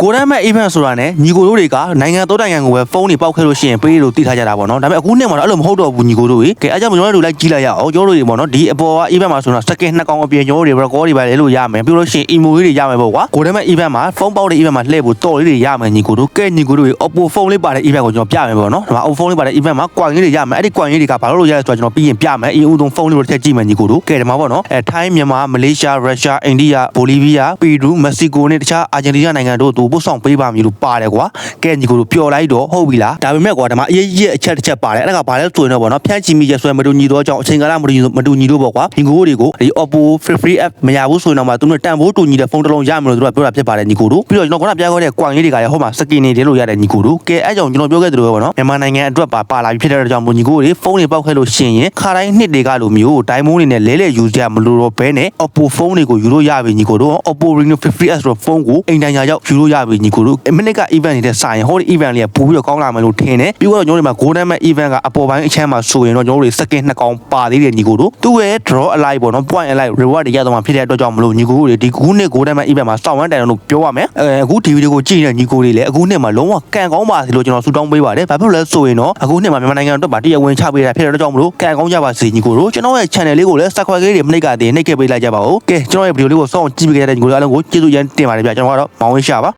ကိုရမ်းမဲ့ event ဆိုတာနဲ့ညီကိုတို့တွေကနိုင်ငံတော်နိုင်ငံကိုပဲဖုန်းတွေပောက်ခဲ့လို့ရှိရင်ပေးလို့တည်ထားကြတာပေါ့နော်ဒါပေမဲ့အခုနှစ်မှာတော့အဲ့လိုမဟုတ်တော့ဘူးညီကိုတို့ကြီးကဲအဲ့ကြောင့်ကျွန်တော်တို့လိုက်ကြည့်လိုက်ရအောင်ကျွန်တော်တို့တွေပေါ့နော်ဒီအပေါ်က event မှာဆိုတော့ second 2ကောင်အပြင်ကျွန်တော်တို့တွေ record တွေပဲလဲလို့ရမယ်ပြီးလို့ရှိရင် emo လေးတွေရမယ်ပေါ့ကွာကိုရမ်းမဲ့ event မှာဖုန်းပေါက်တဲ့ event မှာလှည့်ဖို့တော်လေးတွေရမယ်ညီကိုတို့ကဲညီကိုတို့ Oppo ဖုန်းလေးပါတဲ့ event ကိုကျွန်တော်ပြမယ်ပေါ့နော်ဒါမှ Oppo ဖုန်းလေးပါတဲ့ event မှာ coin လေးတွေရမယ်အဲ့ဒီ coin လေးတွေကဘာလို့ရလဲဆိုတော့ကျွန်တော်ပြီးရင်ပြမယ်အရင်ဦးဆုံးဖုန်းလေးကိုထည့်ကြည့်မယ်ညီကိုတို့ကဲဒီမှာပေါ့နော်ထိုင်းမြန်မာမလေးရှားရုရှားအိန္ဒိယဘိုလီးဗီးယားပီရူးမက္ကဆီကိုနဲ့တခြားအာဂျင်တီးနားနိုင်ငံတို့သူပို့ဆောင်ပေးပါမည်လို့ပါတယ်ကွာကဲညီကိုတို့ပျော်လိုက်တော့ဟုတ်ပြီလားဒါပေမဲ့ကွာဒီမှာအရေးကြီးအချက်တစ်ချက်ပါတယ်အဲ့ဒါကဘာလဲဆိုရင်တော့ပေါ့နော်ဖြန့်ချီမိရဆွဲမတူညီတော့ကြောင့်အချိန်ကာလမတူညီတော့ပေါ့ကွာညီကိုတွေကိုဒီ Oppo free app မရဘူးဆိုရင်တော့မှသူတို့တန်ဖိုးတူညီတဲ့ဖုန်းတစ်လုံးရမယ်လို့သူတို့ပြောတာဖြစ်ပါတယ်ညီကိုတို့ပြီးတော့ကျွန်တော်ခုနပြောခဲ့တဲ့ coin လေးတွေကလည်းဟိုမှာ skin တွေလို့ရတယ်ညီကိုတို့ကဲအဲ့ကြောင့်ကျွန်တော်ပြောခဲ့သလိုပဲပေါ့နော်မြန်မာနိုင်ငံအတွက်ပါလာပြီးဖြစ်တဲ့ကြောင့်မို့ညီကိုတွေဖုန်းတွေပောက်ခဲ့လို့ရှိရင်ခါတိုင်းနှစ်တွေကလိုမျိုးဒိုင်မွန်းတွေနဲ့လဲယူကြမလို့တော့ဘဲနဲ့ Oppo ဖုန်းတွေကိုယူလို့ရပြီညီကိုတို့ Oppo Reno 50s ဆိုဖုန်းကိုအိမ်တိုင်ညာရောက်ယူလို့ရပြီညီကိုတို့မိနစ်က event နေတဲ့ဆိုင်ဟိုဒီ event လေးကပို့ပြီးတော့ကောင်းလာမယ်လို့ထင်တယ်ပြီးတော့ကျွန်တော်တို့မှာ golden man event ကအပေါ်ပိုင်းအချမ်းမှာဆိုရင်တော့ကျွန်တော်တို့ second 2ကောင်ပါသေးတယ်ညီကိုတို့သူ့ရဲ့ draw alike ပေါ့နော် point alike reward တွေရတော့မှာဖြစ်တဲ့အတွက်ကြောင့်မလို့ညီကိုတို့ဒီခုနှစ် golden man event မှာစောင့်ဝမ်းတိုင်လို့ပြောရမယ်အခုဒီဗီဒီယိုကိုကြည့်နေတဲ့ညီကိုတွေလည်းအခုနှစ်မှာလုံးဝကန်ကောင်းပါစီလို့ကျွန်တော်ဆုတောင်းပေးပါတယ်ဘာဖြစ်လို့လဲဆိုရင်တော့အခုနှစ်မှာမြန်မာနိုင်ငံအတွက်ပါတရားဝင်ချပေးတာဖြစ်တဲ့အတွက်ကြောင့်မလို့ကန်ကောင်းကြပါစေညီကိုတို့ကျွန်တော်ရဲ့ channel လေးကိုလည်း subscribe လေးတွေမနှိပ်ကတည်းနှိပ်ခဲ့ပေးလိုက်ကြပါဦးကဲကျွန်တော်ရဲ့ဗီဒီယိုလေးကိုစောင့်ကြည့်ပေးကြတဲ့ညီကိုတို့အားလုံးကိုကျေးဇူးရမ်းတင်ပါတယ်ဗျကျွန်တော်ကတော့မောင်ဝင်းရှာပါ